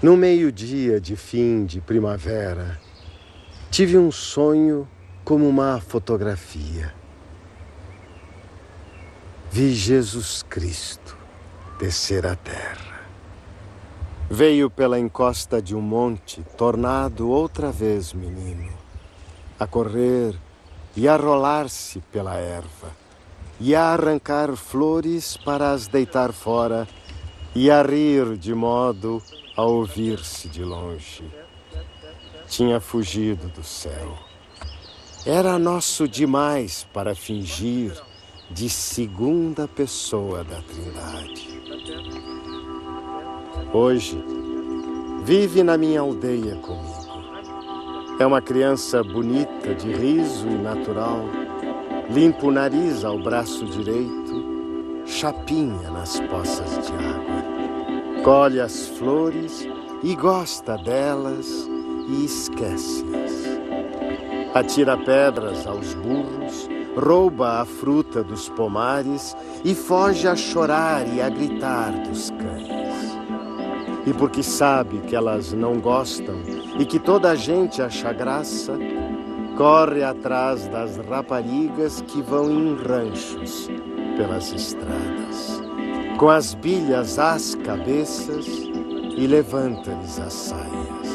No meio-dia de fim de primavera, tive um sonho como uma fotografia. Vi Jesus Cristo descer à terra. Veio pela encosta de um monte, tornado outra vez menino, a correr e a rolar-se pela erva, e a arrancar flores para as deitar fora, e a rir de modo a ouvir-se de longe. Tinha fugido do céu. Era nosso demais para fingir de segunda pessoa da Trindade. Hoje, vive na minha aldeia comigo. É uma criança bonita, de riso e natural, limpa o nariz ao braço direito, chapinha nas poças de água. Colhe as flores e gosta delas e esquece-as. Atira pedras aos burros, rouba a fruta dos pomares e foge a chorar e a gritar dos cães. E porque sabe que elas não gostam e que toda a gente acha graça, corre atrás das raparigas que vão em ranchos pelas estradas, com as bilhas às cabeças e levanta-lhes as saias.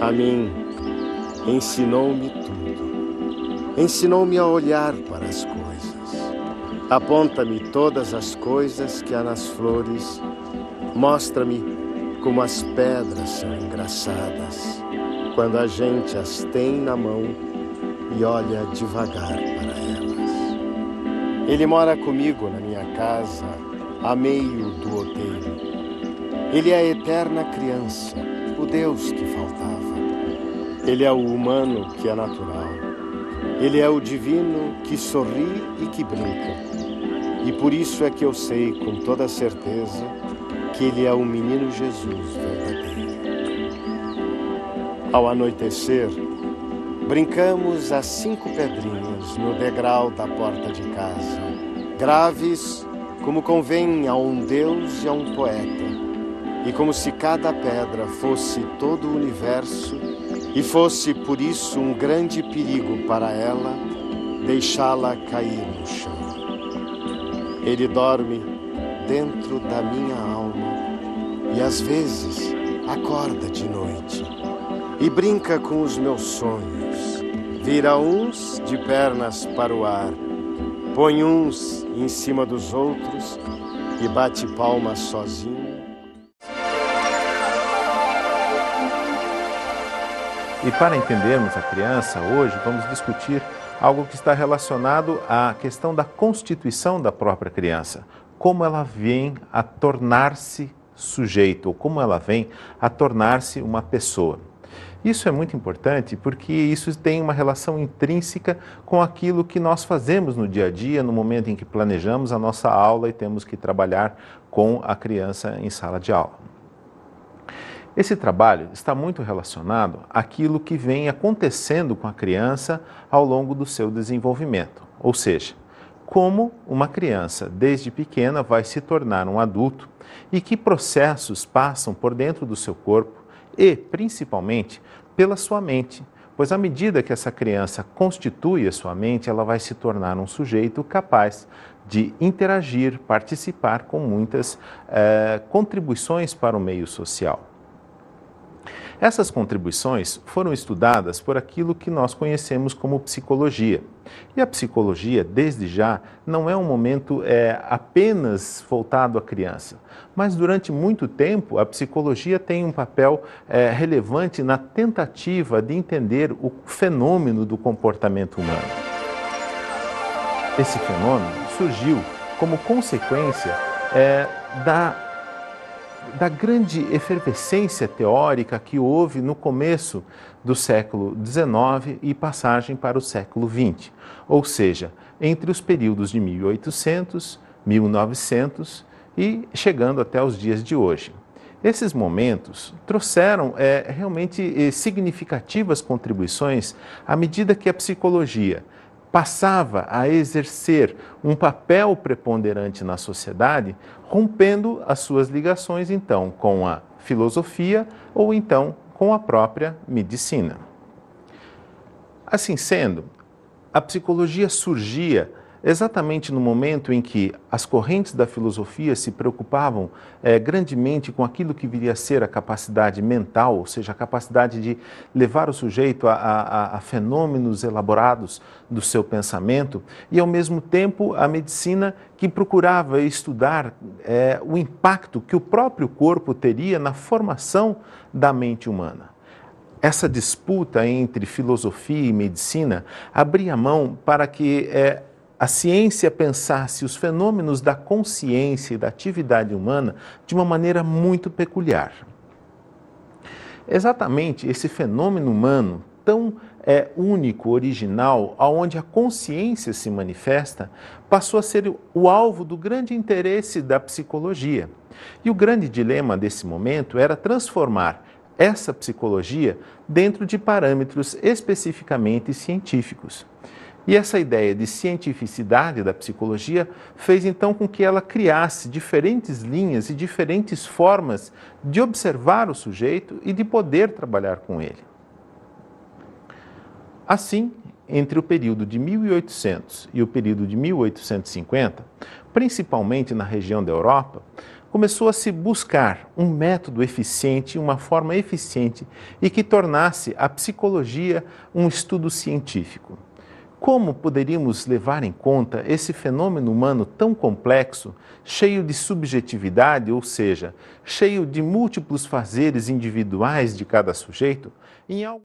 A mim, ensinou-me tudo. Ensinou-me a olhar para as coisas. Aponta-me todas as coisas que há nas flores. Mostra-me como as pedras são engraçadas quando a gente as tem na mão e olha devagar para elas. Ele mora comigo na minha casa, a meio do outeiro. Ele é a eterna criança, o Deus que faltava. Ele é o humano que é natural. Ele é o divino que sorri e que brinca. E por isso é que eu sei com toda certeza que ele é o menino Jesus verdadeiro. Ao anoitecer, brincamos às 5 pedrinhas no degrau da porta de casa, graves como convém a um Deus e a um poeta, e como se cada pedra fosse todo o universo e fosse por isso um grande perigo para ela deixá-la cair no chão. Ele dorme dentro da minha alma e às vezes acorda de noite e brinca com os meus sonhos, vira uns de pernas para o ar, põe uns em cima dos outros e bate palmas sozinho. E para entendermos a criança, hoje vamos discutir algo que está relacionado à questão da constituição da própria criança. Como ela vem a tornar-se sujeito, ou como ela vem a tornar-se uma pessoa. Isso é muito importante porque isso tem uma relação intrínseca com aquilo que nós fazemos no dia a dia, no momento em que planejamos a nossa aula e temos que trabalhar com a criança em sala de aula. Esse trabalho está muito relacionado àquilo que vem acontecendo com a criança ao longo do seu desenvolvimento, ou seja, como uma criança desde pequena vai se tornar um adulto e que processos passam por dentro do seu corpo e, principalmente, pela sua mente, pois à medida que essa criança constitui a sua mente, ela vai se tornar um sujeito capaz de interagir, participar com muitas contribuições para o meio social. Essas contribuições foram estudadas por aquilo que nós conhecemos como psicologia. E a psicologia, desde já, não é um momento apenas voltado à criança, mas durante muito tempo a psicologia tem um papel relevante na tentativa de entender o fenômeno do comportamento humano. Esse fenômeno surgiu como consequência da grande efervescência teórica que houve no começo do século XIX e passagem para o século XX, ou seja, entre os períodos de 1800, 1900 e chegando até os dias de hoje. Esses momentos trouxeram realmente significativas contribuições à medida que a psicologia passava a exercer um papel preponderante na sociedade, rompendo as suas ligações, então, com a filosofia ou então com a própria medicina. Assim sendo, a psicologia surgia exatamente no momento em que as correntes da filosofia se preocupavam grandemente com aquilo que viria a ser a capacidade mental, ou seja, a capacidade de levar o sujeito a fenômenos elaborados do seu pensamento, e ao mesmo tempo a medicina que procurava estudar o impacto que o próprio corpo teria na formação da mente humana. Essa disputa entre filosofia e medicina abria mão para que a ciência pensasse os fenômenos da consciência e da atividade humana de uma maneira muito peculiar. Exatamente esse fenômeno humano tão único, original, onde a consciência se manifesta, passou a ser o alvo do grande interesse da psicologia. E o grande dilema desse momento era transformar essa psicologia dentro de parâmetros especificamente científicos. E essa ideia de cientificidade da psicologia fez então com que ela criasse diferentes linhas e diferentes formas de observar o sujeito e de poder trabalhar com ele. Assim, entre o período de 1800 e o período de 1850, principalmente na região da Europa, começou a se buscar um método eficiente, uma forma eficiente e que tornasse a psicologia um estudo científico. Como poderíamos levar em conta esse fenômeno humano tão complexo, cheio de subjetividade, ou seja, cheio de múltiplos fazeres individuais de cada sujeito, em algo